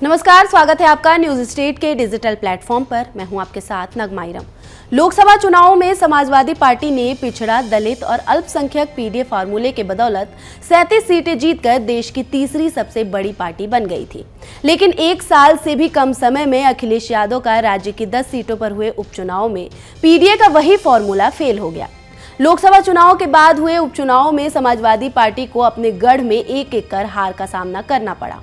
नमस्कार, स्वागत है आपका न्यूज स्टेट के डिजिटल प्लेटफॉर्म पर। मैं हूं आपके साथ नगमाइरम। लोकसभा चुनावों में समाजवादी पार्टी ने पिछड़ा, दलित और अल्पसंख्यक पीडीए फार्मूले के बदौलत 37 सीटें जीतकर देश की तीसरी सबसे बड़ी पार्टी बन गई थी। लेकिन एक साल से भी कम समय में अखिलेश यादव का राज्य की 10 सीटों पर हुए उपचुनाव में पीडीए का वही फॉर्मूला फेल हो गया। लोकसभा चुनाव के बाद हुए उपचुनाव में समाजवादी पार्टी को अपने गढ़ में एक कर हार का सामना करना पड़ा।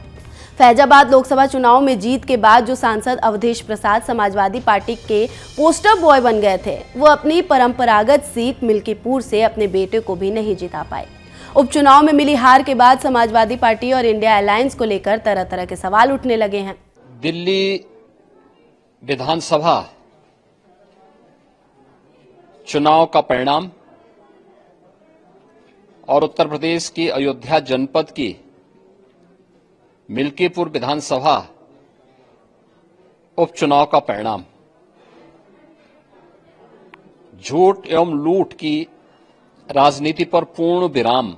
फैजाबाद लोकसभा चुनाव में जीत के बाद जो सांसद अवधेश प्रसाद समाजवादी पार्टी के पोस्टर बॉय बन गए थे, वो अपनी परंपरागत सीट मिल्कीपुर से अपने बेटे को भी नहीं जिता पाए। उपचुनाव में मिली हार के बाद समाजवादी पार्टी और इंडिया अलायंस को लेकर तरह तरह के सवाल उठने लगे हैं। दिल्ली विधानसभा चुनाव का परिणाम और उत्तर प्रदेश की अयोध्या जनपद की मिल्कीपुर विधानसभा उपचुनाव का परिणाम झूठ एवं लूट की राजनीति पर पूर्ण विराम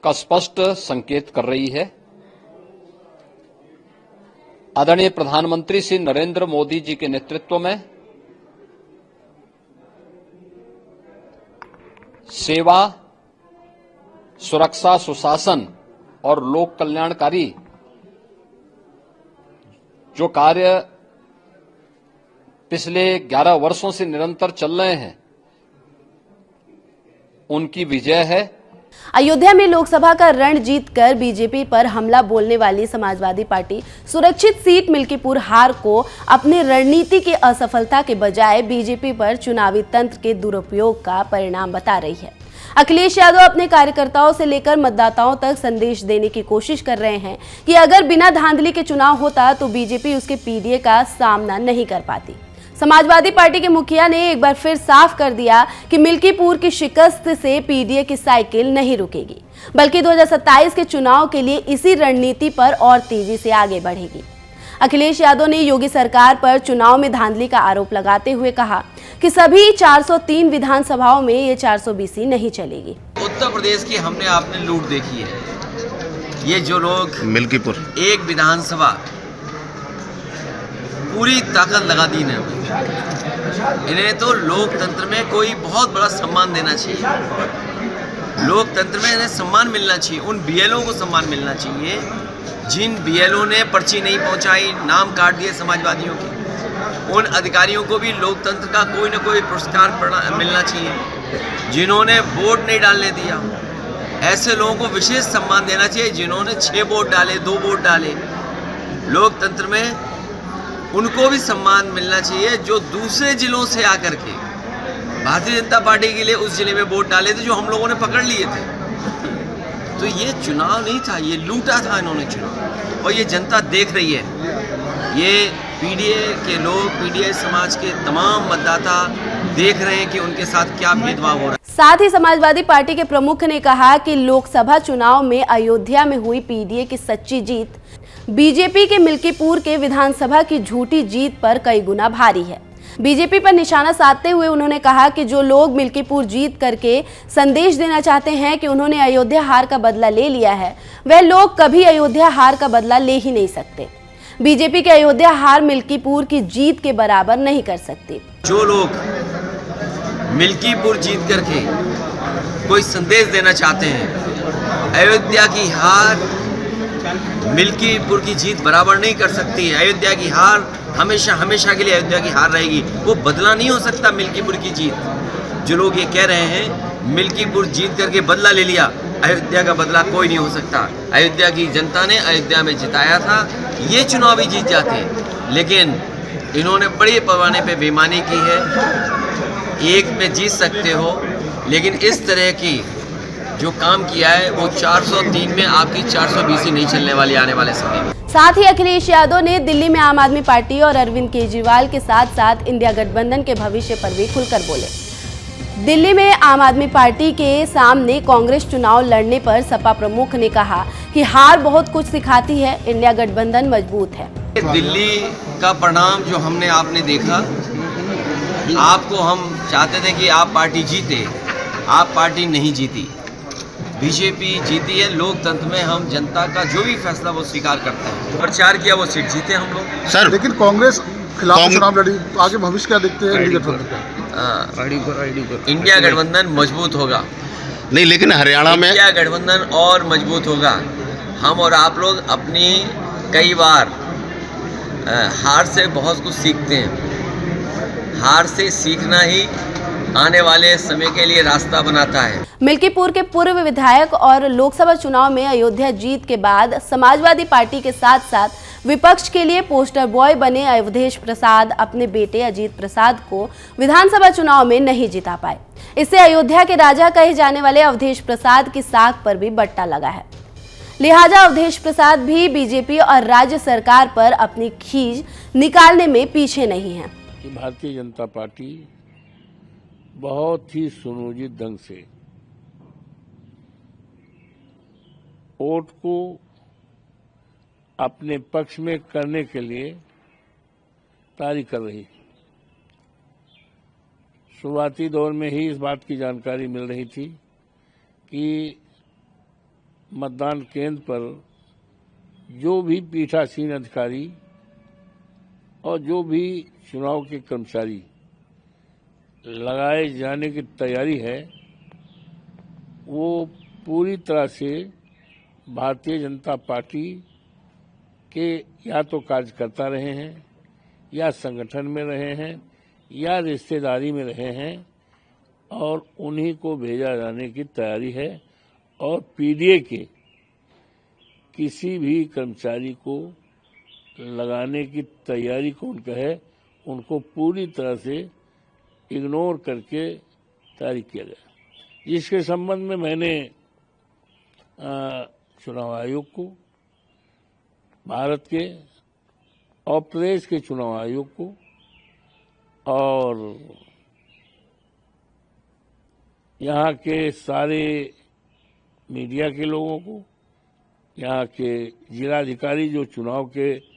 का स्पष्ट संकेत कर रही है। आदरणीय प्रधानमंत्री श्री नरेंद्र मोदी जी के नेतृत्व में सेवा, सुरक्षा, सुशासन और लोक कल्याणकारी जो कार्य पिछले 11 वर्षों से निरंतर चल रहे हैं, उनकी विजय है। अयोध्या में लोकसभा का रण जीतकर बीजेपी पर हमला बोलने वाली समाजवादी पार्टी सुरक्षित सीट मिल्कीपुर हार को अपने रणनीति की असफलता के बजाय बीजेपी पर चुनावी तंत्र के दुरुपयोग का परिणाम बता रही है। अखिलेश यादव अपने कार्यकर्ताओं से लेकर मतदाताओं तक संदेश देने की कोशिश कर रहे हैं कि अगर बिना धांधली के चुनाव होता तो बीजेपी उसके पीडीए का सामना नहीं कर पाती। समाजवादी पार्टी के मुखिया ने एक बार फिर साफ कर दिया कि मिल्कीपुर की शिकस्त से पीडीए की साइकिल नहीं रुकेगी, बल्कि 2027 के चुनाव के लिए इसी रणनीति पर और तेजी से आगे बढ़ेगी। अखिलेश यादव ने योगी सरकार पर चुनाव में धांधली का आरोप लगाते हुए कहा कि सभी 403 विधानसभाओं में ये 420 नहीं चलेगी। उत्तर प्रदेश की हमने आपने लूट देखी है। ये जो लोग मिल्कीपुर एक विधानसभा पूरी ताकत लगा दी ने, इन्हें तो लोकतंत्र में कोई बहुत बड़ा सम्मान देना चाहिए। लोकतंत्र में इन्हें सम्मान मिलना चाहिए। उन बीएलओ को सम्मान मिलना चाहिए जिन बीएलओ ने पर्ची नहीं पहुंचाई, नाम काट दिए समाजवादियों के। उन अधिकारियों को भी लोकतंत्र का कोई न कोई पुरस्कार मिलना चाहिए। जिन्होंने वोट नहीं डालने दिया, ऐसे लोगों को विशेष सम्मान देना चाहिए। जिन्होंने 6 वोट डाले, 2 वोट डाले, लोकतंत्र में उनको भी सम्मान मिलना चाहिए। जो दूसरे जिलों से आकर के भारतीय जनता पार्टी के लिए उस जिले में वोट डाले थे, जो हम लोगों ने पकड़ लिए थे। तो ये चुनाव नहीं था, ये लूटा था इन्होंने चुनाव, और ये जनता देख रही है। ये पीडीए के लोग, पीडीए समाज के तमाम मतदाता देख रहे हैं कि उनके साथ क्या भेदभाव हो रहा है। साथ ही समाजवादी पार्टी के प्रमुख ने कहा कि लोकसभा चुनाव में अयोध्या में हुई पीडीए की सच्ची जीत बीजेपी के मिल्कीपुर के विधानसभा की झूठी जीत पर कई गुना भारी है। बीजेपी पर निशाना साधते हुए उन्होंने कहा कि जो लोग मिल्कीपुर जीत करके संदेश देना चाहते हैं कि उन्होंने अयोध्या हार का बदला ले लिया है, वह लोग कभी अयोध्या हार का बदला ले ही नहीं सकते। बीजेपी के अयोध्या हार मिल्कीपुर की जीत के बराबर नहीं कर सकती। जो लोग मिल्कीपुर जीत करके कोई संदेश देना चाहते हैं, अयोध्या की हार मिल्कीपुर की जीत बराबर नहीं कर सकती है। अयोध्या की हार हमेशा हमेशा के लिए अयोध्या की हार रहेगी। वो बदला नहीं हो सकता मिल्कीपुर की जीत। जो लोग ये कह रहे हैं मिल्कीपुर जीत करके बदला ले लिया, अयोध्या का बदला कोई नहीं हो सकता। अयोध्या की जनता ने अयोध्या में जिताया था, ये चुनाव भी जीत जाते, लेकिन इन्होंने बड़े पैमाने पे बेईमानी की है। एक में जीत सकते हो, लेकिन इस तरह की जो काम किया है वो 403 में आपकी 420 ही नहीं चलने वाली आने वाले समय में। साथ ही अखिलेश यादव ने दिल्ली में आम आदमी पार्टी और अरविंद केजरीवाल के साथ साथ इंडिया गठबंधन के भविष्य पर भी खुलकर बोले। दिल्ली में आम आदमी पार्टी के सामने कांग्रेस चुनाव लड़ने पर सपा प्रमुख ने कहा कि हार बहुत कुछ सिखाती है, इंडिया गठबंधन मजबूत है। दिल्ली का परिणाम जो हमने आपने देखा, आपको हम चाहते थे कि आप पार्टी जीते, आप पार्टी नहीं जीती। बीजेपी जीती है। लोकतंत्र में हम जनता का जो भी फैसला वो स्वीकार करते हैं। प्रचार किया, वो सीट जीते हम लोग। सर लेकिन कांग्रेस खिलाफ चुनाव लड़ी, तो आगे भविष्य क्या देखते हैं इंडिया गठबंधन का? हाँ, इंडिया गठबंधन मजबूत होगा। नहीं, लेकिन हरियाणा में इंडिया गठबंधन और मजबूत होगा। हम और आप लोग अपनी कई बार हार से बहुत कुछ सीखते हैं। हार से सीखना ही आने वाले समय के लिए रास्ता बनाता है। मिल्कीपुर के पूर्व विधायक और लोकसभा चुनाव में अयोध्या जीत के बाद समाजवादी पार्टी के साथ साथ विपक्ष के लिए पोस्टर बॉय बने अवधेश प्रसाद अपने बेटे अजीत प्रसाद को विधानसभा चुनाव में नहीं जिता पाए। इससे अयोध्या के राजा कहे जाने वाले अवधेश प्रसाद की साख पर भी बट्टा लगा है। लिहाजा अवधेश प्रसाद भी बीजेपी और राज्य सरकार पर अपनी खींच निकालने में पीछे नहीं है। भारतीय जनता पार्टी बहुत ही सुनियोजित ढंग से वोट को अपने पक्ष में करने के लिए तैयारी कर रही। शुरुआती दौर में ही इस बात की जानकारी मिल रही थी कि मतदान केंद्र पर जो भी पीठासीन अधिकारी और जो भी चुनाव के कर्मचारी लगाए जाने की तैयारी है, वो पूरी तरह से भारतीय जनता पार्टी के या तो कार्यकर्ता रहे हैं, या संगठन में रहे हैं, या रिश्तेदारी में रहे हैं, और उन्हीं को भेजा जाने की तैयारी है। और पीडीए के किसी भी कर्मचारी को लगाने की तैयारी कौन कहे, उनको पूरी तरह से इग्नोर करके तैयारी किया गया। जिसके संबंध में मैंने चुनाव आयोग को, भारत के और प्रदेश के चुनाव आयोग को और यहाँ के सारे मीडिया के लोगों को, यहाँ के जिलाधिकारी जो चुनाव के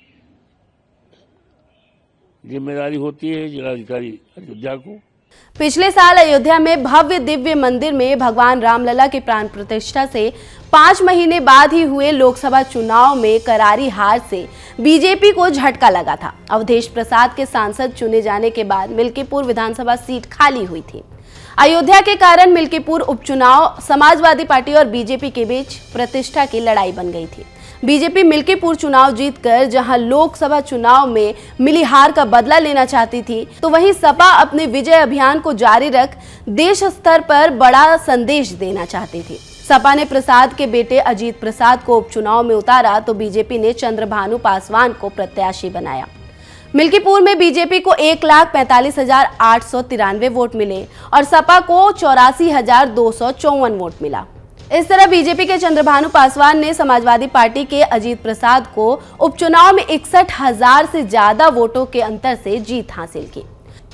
जिम्मेदारी होती है, जिलाधिकारी अयोध्या को। पिछले साल अयोध्या में भव्य दिव्य मंदिर में भगवान रामलला की प्राण प्रतिष्ठा से 5 महीने बाद ही हुए लोकसभा चुनाव में करारी हार से बीजेपी को झटका लगा था। अवधेश प्रसाद के सांसद चुने जाने के बाद मिल्कीपुर विधानसभा सीट खाली हुई थी। अयोध्या के कारण मिल्कीपुर उपचुनाव समाजवादी पार्टी और बीजेपी के बीच प्रतिष्ठा की लड़ाई बन गई थी। बीजेपी मिल्कीपुर चुनाव जीतकर जहां लोकसभा चुनाव में मिली हार का बदला लेना चाहती थी, तो वहीं सपा अपने विजय अभियान को जारी रख देश स्तर पर बड़ा संदेश देना चाहती थी। सपा ने प्रसाद के बेटे अजीत प्रसाद को उपचुनाव में उतारा तो बीजेपी ने चंद्रभानु पासवान को प्रत्याशी बनाया। मिल्कीपुर में बीजेपी को 1,45,893 वोट मिले और सपा को 84,254 वोट मिला। इस तरह बीजेपी के चंद्रभानु पासवान ने समाजवादी पार्टी के अजीत प्रसाद को उपचुनाव में 61,000 से ज्यादा वोटों के अंतर से जीत हासिल की।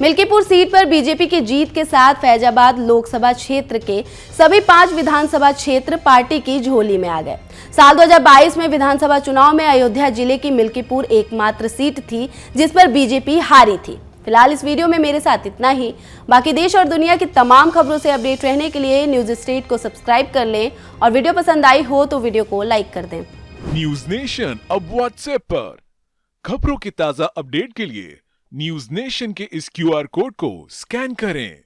मिल्कीपुर सीट पर बीजेपी की जीत के साथ फैजाबाद लोकसभा क्षेत्र के सभी 5 विधानसभा क्षेत्र पार्टी की झोली में आ गए। साल 2022 में विधानसभा चुनाव में अयोध्या जिले की मिल्कीपुर एकमात्र सीट थी जिस पर बीजेपी हारी थी। फिलहाल इस वीडियो में मेरे साथ इतना ही। बाकी देश और दुनिया की तमाम खबरों से अपडेट रहने के लिए न्यूज स्टेट को सब्सक्राइब कर लें और वीडियो पसंद आई हो तो वीडियो को लाइक कर दें। न्यूज नेशन अब व्हाट्सएप पर खबरों के ताजा अपडेट के लिए न्यूज नेशन के इस QR कोड को स्कैन करें।